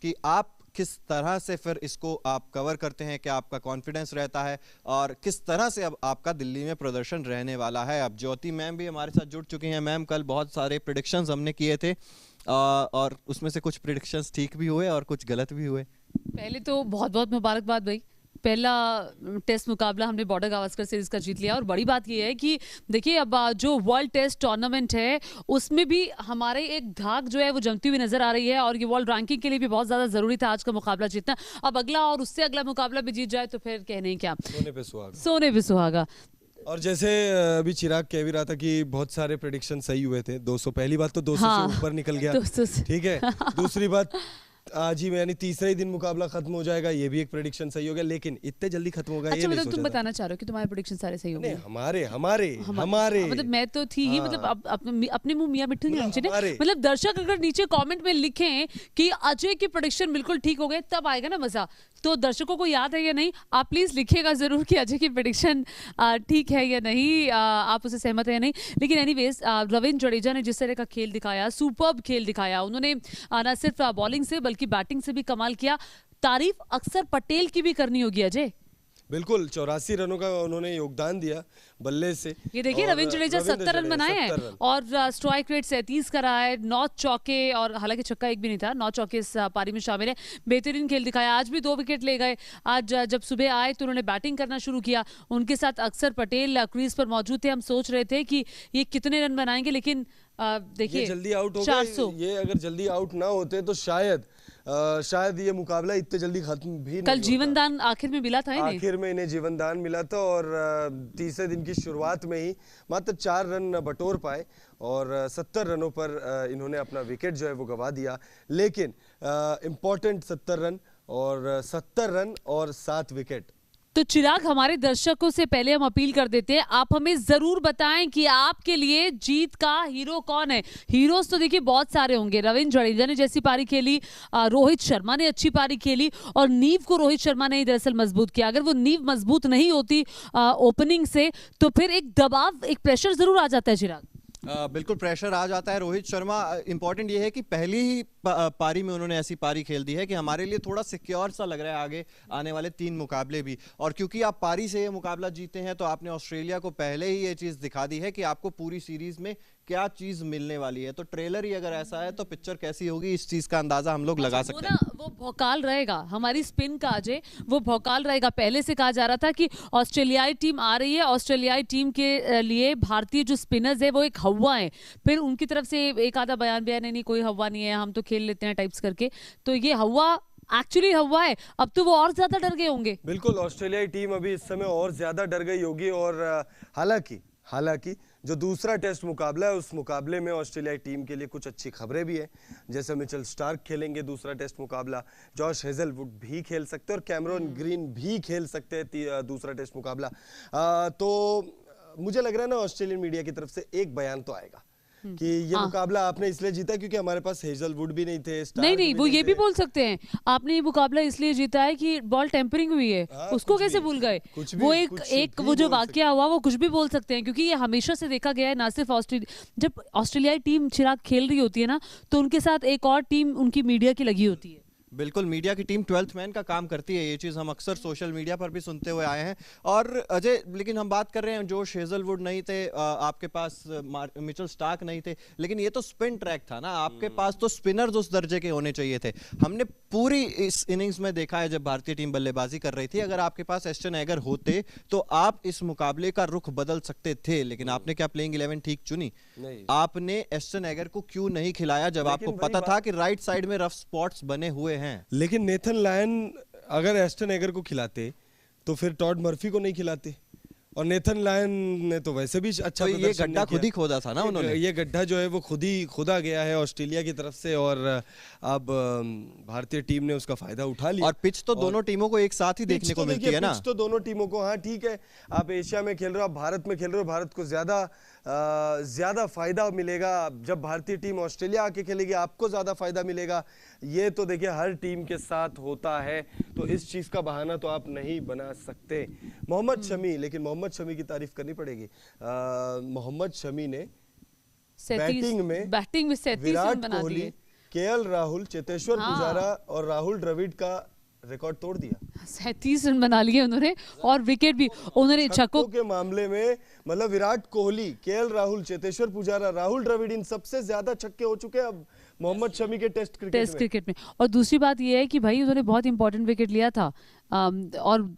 कि आप किस तरह से फिर इसको आप कवर करते हैं, क्या आपका कॉन्फिडेंस रहता है और किस तरह से अब आपका दिल्ली में प्रदर्शन रहने वाला है। अब ज्योति मैम भी हमारे साथ जुड़ चुकी हैं। मैम, कल बहुत सारे प्रिडिक्शंस हमने किए थे और उसमें से कुछ प्रिडिक्शंस ठीक भी हुए और कुछ गलत भी हुए। पहले तो बहुत बहुत मुबारकबाद भाई, पहला टेस्ट मुकाबला हमने बॉर्डर गावस्कर सीरीज का जीत लिया। और बड़ी बात यह है कि देखिए अब जो वर्ल्ड टेस्ट टूर्नामेंट है उसमें भी हमारे एक धाक जो है वो जमती हुई नजर आ रही है और ये वर्ल्ड रैंकिंग के लिए भी बहुत ज्यादा जरूरी था आज का मुकाबला जीतना। अब अगला और उससे अगला मुकाबला भी जीत जाए तो फिर कहने क्या, सोने पे सुहागा। सोने पे सुहागा। और जैसे अभी चिराग कह भी रहा था कि बहुत सारे प्रेडिक्शन सही हुए थे। 200 पहली बात तो 200 हाँ, से ऊपर निकल गया, 200 से। ठीक है। दूसरी बात आज ही में यानी तीसरे ही दिन मुकाबला खत्म हो जाएगा, ये भी एक प्रेडिक्शन सही हो गया। लेकिन इतने जल्दी खत्म होगा अच्छा, ये नहीं मतलब तुम सोचा था। बताना चाह रहे हो कि तुम्हारे प्रेडिक्शन सारे सही होंगे? नहीं, हमारे मतलब मैं तो थी ही, हाँ। मतलब अपने मुंह मियां मिट्ठू नहीं होने हमारे। चाहिए। मतलब दर्शक अगर नीचे कमेंट में लिखें कि अजय की प्रेडिक्शन बिल्कुल ठीक हो गए तब आएगा ना मजा। तो दर्शकों को याद है या नहीं, आप प्लीज लिखिएगा जरूर कि अजय की प्रेडिक्शन ठीक है या नहीं, आप उससे सहमत है या नहीं। लेकिन एनीवेज रविंद्र जडेजा ने जिस तरह का खेल दिखाया, सुपर्ब खेल दिखाया उन्होंने, न सिर्फ बॉलिंग से बल्कि बैटिंग से भी कमाल किया। तारीफ अक्सर पटेल की भी करनी होगी अजय। बिल्कुल 84 रनों का उन्होंने योगदान दिया बल्ले से। ये देखिए रविंद्र जडेजा 70 रन बनाए हैं और स्ट्राइक रेट 37 का रहा है, 9 चौके, और हालांकि छक्का एक भी नहीं था, 9 चौके इस पारी में शामिल है। बेहतरीन खेल दिखाया, आज भी 2 विकेट ले गए। आज जब सुबह आए तो उन्होंने बैटिंग करना शुरू किया, उनके साथ अक्सर पटेल क्रीज पर मौजूद थे। हम सोच रहे थे कि ये कितने रन बनाएंगे, लेकिन देखिए जल्दी आउट हो गए। 400। ये अगर जल्दी आउट ना होते तो शायद ये मुकाबला इतने जल्दी खत्म भी नहीं कल जीवन दान आखिर में मिला था इन्हें। आखिर में इन्हें जीवन दान मिला था और तीसरे दिन की शुरुआत में ही मात्र 4 रन बटोर पाए और 70 रनों पर इन्होंने अपना विकेट जो है वो गवा दिया। लेकिन इम्पोर्टेंट 70 रन और 70 रन और 7 विकेट। तो चिराग, हमारे दर्शकों से पहले हम अपील कर देते हैं, आप हमें जरूर बताएं कि आपके लिए जीत का हीरो कौन है। हीरोज तो देखिए बहुत सारे होंगे, रविंद्र जडेजा ने जैसी पारी खेली, रोहित शर्मा ने अच्छी पारी खेली और नींव को रोहित शर्मा ने ही दरअसल मजबूत किया। अगर वो नींव मजबूत नहीं होती ओपनिंग से तो फिर एक दबाव, एक प्रेशर जरूर आ जाता है चिराग। बिल्कुल प्रेशर आ जाता है। रोहित शर्मा, इंपॉर्टेंट ये है कि पहली ही पारी में उन्होंने ऐसी पारी खेल दी है कि हमारे लिए थोड़ा सिक्योर सा लग रहा है आगे आने वाले 3 मुकाबले भी। और क्योंकि आप पारी से ये मुकाबला जीते हैं तो आपने ऑस्ट्रेलिया को पहले ही ये चीज दिखा दी है कि आपको पूरी सीरीज में क्या चीज मिलने वाली है। तो ट्रेलर ही अगर ऐसा है तो पिक्चर कैसी होगी, इस चीज का अंदाजा हम लोग लगा सकते हैं। वो भौकाल रहेगा, हमारी स्पिन का अजय वो भौकाल रहेगा। पहले से कहा जा रहा था कि ऑस्ट्रेलियाई टीम आ रही है, ऑस्ट्रेलियाई टीम के लिए भारतीय जो स्पिनर्स है वो एक हवा है। फिर उनकी तरफ से एक आधा बयान नहीं कोई हवा नहीं है, हम तो खेल लेते हैं टाइप्स करके। तो ये हवा एक्चुअली हवा है। अब तो वो और ज्यादा डर गए होंगे। बिल्कुल ऑस्ट्रेलियाई टीम अभी इस समय और ज्यादा डर गई होगी। और हालांकि जो दूसरा टेस्ट मुकाबला है उस मुकाबले में ऑस्ट्रेलियाई टीम के लिए कुछ अच्छी खबरें भी है। जैसे मिचेल स्टार्क खेलेंगे दूसरा टेस्ट मुकाबला, जॉश हेजलवुड भी खेल सकते हैं और कैमरन ग्रीन भी खेल सकते हैं दूसरा टेस्ट मुकाबला। तो मुझे लग रहा है ना ऑस्ट्रेलियन मीडिया की तरफ से एक बयान तो आएगा कि ये मुकाबला आपने इसलिए जीता क्योंकि हमारे पास हेजलवुड भी नहीं थे, नहीं वो ये भी बोल सकते हैं आपने ये मुकाबला इसलिए जीता है कि बॉल टेम्परिंग हुई है। उसको कैसे भूल गए? वो एक वो जो वाकया हुआ वो कुछ भी बोल सकते हैं, क्योंकि ये हमेशा से देखा गया है। ना सिर्फ जब ऑस्ट्रेलियाई टीम चिराग खेल रही होती है ना तो उनके साथ एक और टीम उनकी मीडिया की लगी होती है। बिल्कुल, मीडिया की टीम 12th मैन का काम करती है। ये चीज़ हम अक्सर सोशल मीडिया पर भी सुनते हुए आए हैं। और अजय, लेकिन हम बात कर रहे हैं जोश हेजलवुड नहीं थे, आपके पास मिचेल स्टार्क नहीं थे, लेकिन ये तो स्पिन ट्रैक था ना, आपके पास तो स्पिनर्स उस दर्जे के होने चाहिए थे। हमने पूरी इस इनिंग्स में देखा है जब भारतीय टीम बल्लेबाजी कर रही थी, अगर आपके पास एस्टन एगर होते तो आप इस मुकाबले का रुख बदल सकते थे। लेकिन आपने क्या प्लेइंग 11 ठीक चुनी? आपने एस्टन एगर को क्यों नहीं खिलाया जब आपको पता था कि राइट साइड में रफ स्पॉट्स बने हुए हैं? लेकिन नेथन लायन अगर एस्टन एगर को खिलाते तो फिर टॉड मर्फी को नहीं खिलाते, और नेथन लायन ने तो वैसे भी अच्छा तो ये गड्ढा खुद ही खोदा था ना उन्होंने। ये गड्ढा जो है वो खुद ही खोदा गया है ऑस्ट्रेलिया की तरफ से और अब भारतीय टीम ने उसका फायदा उठा लिया। और पिच तो दोनों टीमों को एक साथ ही देखने को मिलती है ना। पिच तो दोनों टीमों को, हाँ ठीक है, आप एशिया में खेल रहे हो, आप भारत में खेल रहे हो, भारत को ज्यादा फायदा मिलेगा जब भारतीय टीम ऑस्ट्रेलिया आके खेलेगी, आपको ज्यादा फायदा मिलेगा। ये तो देखिए हर टीम के साथ होता है, तो इस चीज का बहाना तो आप नहीं बना सकते। मोहम्मद शमी, लेकिन मोहम्मद शमी की तारीफ करनी पड़ेगी। मोहम्मद शमी ने बैटिंग में 37 विराट कोहली केएल राहुल, चेतेश्वर हाँ। पुजारा और राहुल द्रविड़ का रिकॉर्ड तोड़ दिया 37 रन बना लिए उन्होंने और विकेट भी उन्होंने छक्कों छक्कों के मामले में। मतलब विराट कोहली, केएल राहुल, चेतेश्वर पुजारा, राहुल द्रविड़, इन सबसे ज्यादा छक्के हो चुके हैं अब मोहम्मद शमी के टेस्ट क्रिकेट में। और दूसरी बात ये है कि भाई उन्होंने बहुत इंपॉर्टेंट विकेट लिया था। और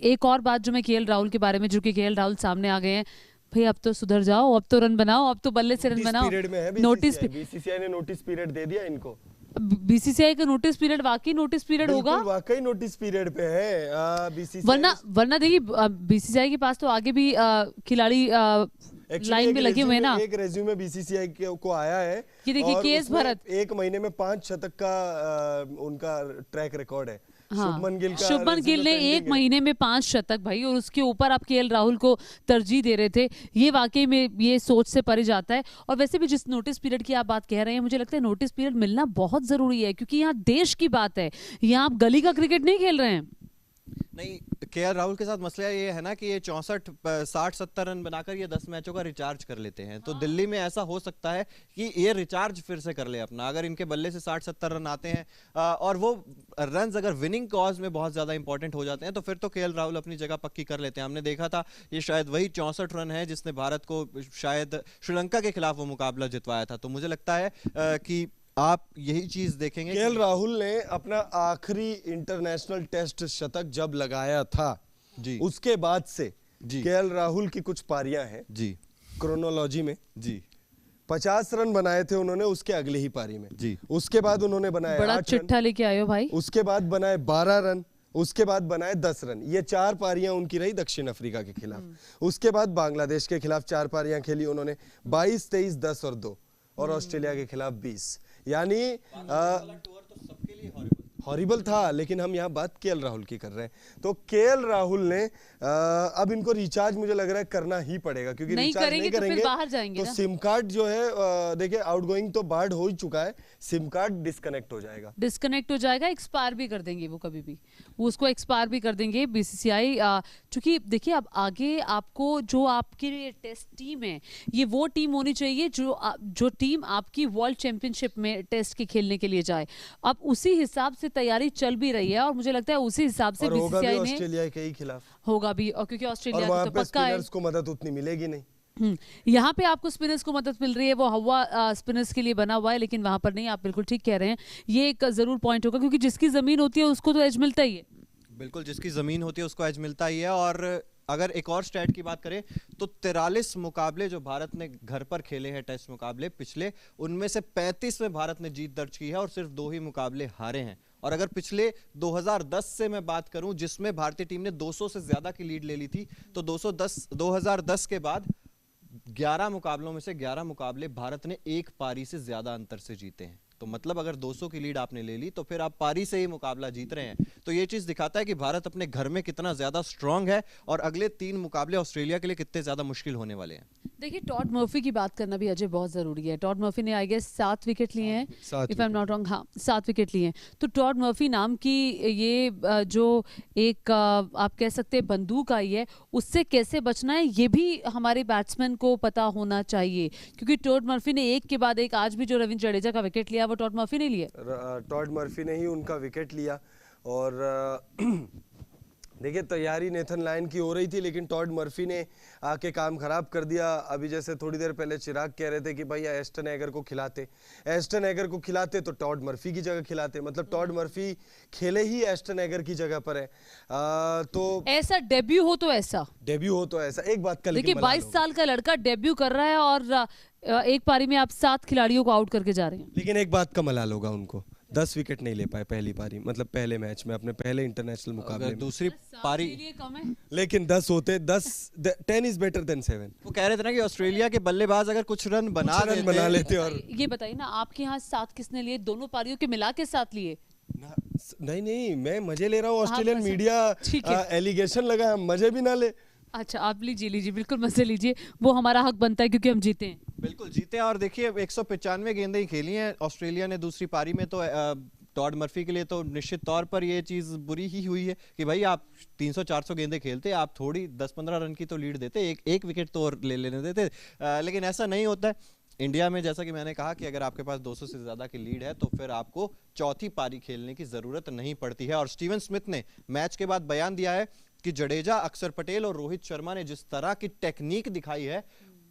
एक और बात जो मैं केएल राहुल के बारे में, जो कि केएल राहुल सामने आ गए हैं, भाई अब तो सुधर जाओ, अब तो रन बनाओ, अब तो बल्ले से रन बनाओ। पीरियड में है नोटिस बीसीसीआई ने नोटिस पीरियड दे दिया इनको। बीसीसीआई का नोटिस पीरियड वाकई नोटिस पीरियड होगा, वाकई नोटिस पीरियड पे है बीसीसीआई। वरना देखिए बीसीसीआई के पास तो आगे भी खिलाड़ी लाइन में लगे हुए हैं ना। एक रेज्यूमे बीसीसीआई को आया है, ये देखिए केएस भरत, 1 महीने में 5 शतक का उनका ट्रैक रिकॉर्ड है। हाँ, शुभमन गिल ने 1 महीने में 5 शतक भाई, और उसके ऊपर आप केएल राहुल को तरजीह दे रहे थे। ये वाकई में ये सोच से परे जाता है। और वैसे भी जिस नोटिस पीरियड की आप बात कह रहे हैं, मुझे लगता है नोटिस पीरियड मिलना बहुत जरूरी है, क्योंकि यहाँ देश की बात है, यहाँ आप गली का क्रिकेट नहीं खेल रहे हैं। नहीं, केएल राहुल के साथ मसला ये है ना कि ये 60-70 रन बनाकर ये 10 मैचों का रिचार्ज कर लेते हैं। तो दिल्ली में ऐसा हो सकता है कि ये रिचार्ज फिर से कर ले अपना, अगर इनके बल्ले से 60-70 रन आते हैं और वो रन्स अगर विनिंग कॉज में बहुत ज्यादा इंपॉर्टेंट हो जाते हैं, तो फिर तो केएल राहुल अपनी जगह पक्की कर लेते हैं। हमने देखा था ये शायद वही 64 रन है जिसने भारत को शायद श्रीलंका के खिलाफ वो मुकाबला जितवाया था। तो मुझे लगता है कि आप यही चीज देखेंगे। केएल राहुल ने अपना आखिरी इंटरनेशनल टेस्ट शतक जब लगाया था जी, उसके बाद से जी, केएल राहुल की कुछ पारियां हैं जी, क्रोनोलॉजी में जी, 50 रन बनाए थे उन्होंने उसके अगले ही पारी में जी। उसके बाद उन्होंने बनाए बड़ा 8 रन, चिट्ठा लेके आए हो भाई। उसके बाद बनाए 12 रन, उसके बाद बनाए 10 रन। ये 4 पारियां उनकी रही दक्षिण अफ्रीका के खिलाफ। उसके बाद बांग्लादेश के खिलाफ 4 पारियां खेली उन्होंने, 22, 23, 10 और 2, और ऑस्ट्रेलिया के खिलाफ 20। यानी हॉरिबल था, लेकिन हम यहाँ बात केएल राहुल की कर रहे हैं। तो केएल राहुल ने अब इनको रिचार्ज मुझे लग रहा है करना ही पड़ेगा, क्योंकि नहीं रिचार्ज करेंगे नहीं करेंगे तो फिर बाहर जाएंगे तो ना। सिम कार्ड जो है देखिए आउटगोइंग तो बार्ड हो ही चुका है, सिम कार्ड डिस्कनेक्ट हो जाएगा। डिस्कनेक्ट हो जाएगा, एक्सपायर भी कर देंगे वो, कभी भी वो उसको एक्सपायर भी कर देंगे बीसीसीआई। क्योंकि देखिए अब आगे आपको जो आपकी टेस्ट टीम है, ये वो टीम होनी चाहिए जो टीम आपकी वर्ल्ड चैंपियनशिप में टेस्ट के खेलने के लिए जाए। अब उसी हिसाब से तैयारी चल भी रही है, और मुझे लगता है उसी हिसाब से बीसीसीआई ने ऑस्ट्रेलिया के ही खिलाफ होगा भी, और क्योंकि और ऑस्ट्रेलिया वहां तो पे पक्का है। स्पिनर्स को मदद उतनी मिलेगी नहीं। यहाँ पे आपको स्पिनर्स को मदद मिल रही है, वो हवा स्पिनर्स के लिए बना हुआ है, लेकिन वहां पर नहीं। आप बिल्कुल ठीक कह रहे हैं, ये एक जरूर पॉइंट होगा, क्योंकि जिसकी जमीन होती है उसको तो एज मिलता ही है। बिल्कुल, जिसकी जमीन होती है उसको एज मिलता ही है। और अगर एक और स्टैट की बात करें तो 43 मुकाबले जो भारत ने घर पर खेले हैं टेस्ट मुकाबले पिछले, उनमें से 35 में भारत ने जीत दर्ज की है और सिर्फ 2 ही मुकाबले हारे हैं। और अगर पिछले 2010 से मैं बात करूं जिसमें भारतीय टीम ने 200 से ज्यादा की लीड ले ली थी, तो 2010 के बाद 11 मुकाबलों में से 11 मुकाबले भारत ने एक पारी से ज्यादा अंतर से जीते हैं। तो मतलब अगर 200 की लीड आपने ले ली तो फिर आप पारी से ही मुकाबला जीत रहे हैं। तो ये चीज दिखाता है कि भारत अपने घर में कितना ज्यादा स्ट्रांग है और अगले 3 मुकाबले ऑस्ट्रेलिया के लिए कितने ज्यादा मुश्किल होने वाले हैं। देखिए टॉड मर्फी की बात करना भी अजय बहुत जरूरी है। टॉड मर्फी ने आई गेस 7 विकेट लिए हैं, if I am not wrong. हाँ 7 विकेट लिए हैं। तो टॉड मर्फी नाम की ये जो एक आप कह सकते हैं बंदूक आई है, उससे कैसे बचना है ये भी हमारे बैट्समैन को पता होना चाहिए, क्योंकि टॉड मर्फी ने एक के बाद एक, आज भी जो रविंद्र जडेजा का विकेट लिया वो टॉड मर्फी ने लिया। टॉड मर्फी ने ही उनका विकेट लिया। और देखिए तैयारी नेथन लायन की हो रही थी, लेकिन टॉड मर्फी ने आके काम खराब कर दिया। अभी जैसे थोड़ी देर पहले चिराग कह रहे थे कि भाई एस्टन एगर को खिलाते तो टॉड मर्फी की जगह खिलाते, मतलब टॉड मर्फी खेले ही एस्टन एगर की जगह पर है। तो ऐसा डेब्यू हो तो ऐसा एक बात का देखिए 22 साल का लड़का डेब्यू कर रहा है और एक पारी में आप 7 खिलाड़ियों को आउट करके जा रहे हैं। लेकिन एक बात का मलाल होगा उनको, 10 विकेट नहीं ले पाए पहली पारी, मतलब पहले मैच में, अपने पहले इंटरनेशनल मुकाबले में। दूसरी पारी कम है, लेकिन 10 होते, 10 इज बेटर देन 7। वो कह रहे थे ना कि ऑस्ट्रेलिया के बल्लेबाज अगर कुछ रन बना लेते और ये बताइए ना आपके यहाँ 7 किसने लिए? दोनों पारियों के मिला के 7 लिए? नहीं, मैं मजे ले रहा हूँ। ऑस्ट्रेलियन हाँ, मीडिया एलिगेशन लगा, हम मजे भी ना ले। अच्छा आप लीजिए बिल्कुल मजे लीजिए, वो हमारा हक बनता है क्योंकि हम जीते हैं। बिल्कुल जीते हैं। और देखिए 195 गेंदें ही खेली हैं ऑस्ट्रेलिया ने दूसरी पारी में, तो टॉड मर्फी के लिए तो निश्चित तौर पर ये चीज़ बुरी ही हुई है कि भाई आप 300-400 गेंदें खेलते, आप थोड़ी 10-15 रन की तो लीड देते, एक विकेट तो और ले लेने देते। लेकिन ऐसा नहीं होता है। इंडिया में जैसा कि मैंने कहा कि अगर आपके पास 200 से ज्यादा की लीड है तो फिर आपको चौथी पारी खेलने की जरूरत नहीं पड़ती है। और स्टीवन स्मिथ ने मैच के बाद बयान दिया है कि जडेजा, अक्षर पटेल और रोहित शर्मा ने जिस तरह की टेक्निक दिखाई है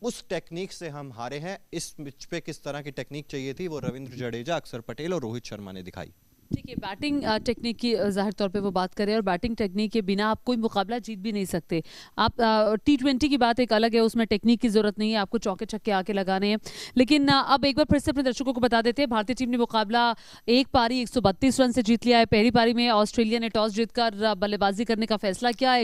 उस टेक्निक से हम हारे हैं। इस पिच पे किस तरह की टेक्निक चाहिए थी वो रविंद्र जडेजा, अक्षर पटेल और रोहित शर्मा ने दिखाई। ठीक है, बैटिंग टेक्निक की जाहिर तौर पे वो बात करें, और बैटिंग टेक्निक के बिना आप कोई मुकाबला जीत भी नहीं सकते। आप T20 की बात एक अलग है, उसमें टेक्निक की जरूरत नहीं है, आपको चौके छक्के आके लगाने हैं। लेकिन अब एक बार फिर से अपने दर्शकों को बता देते हैं, भारतीय टीम ने मुकाबला एक पारी 132 रन से जीत लिया है। पहली पारी में ऑस्ट्रेलिया ने टॉस जीतकर बल्लेबाजी करने का फैसला किया।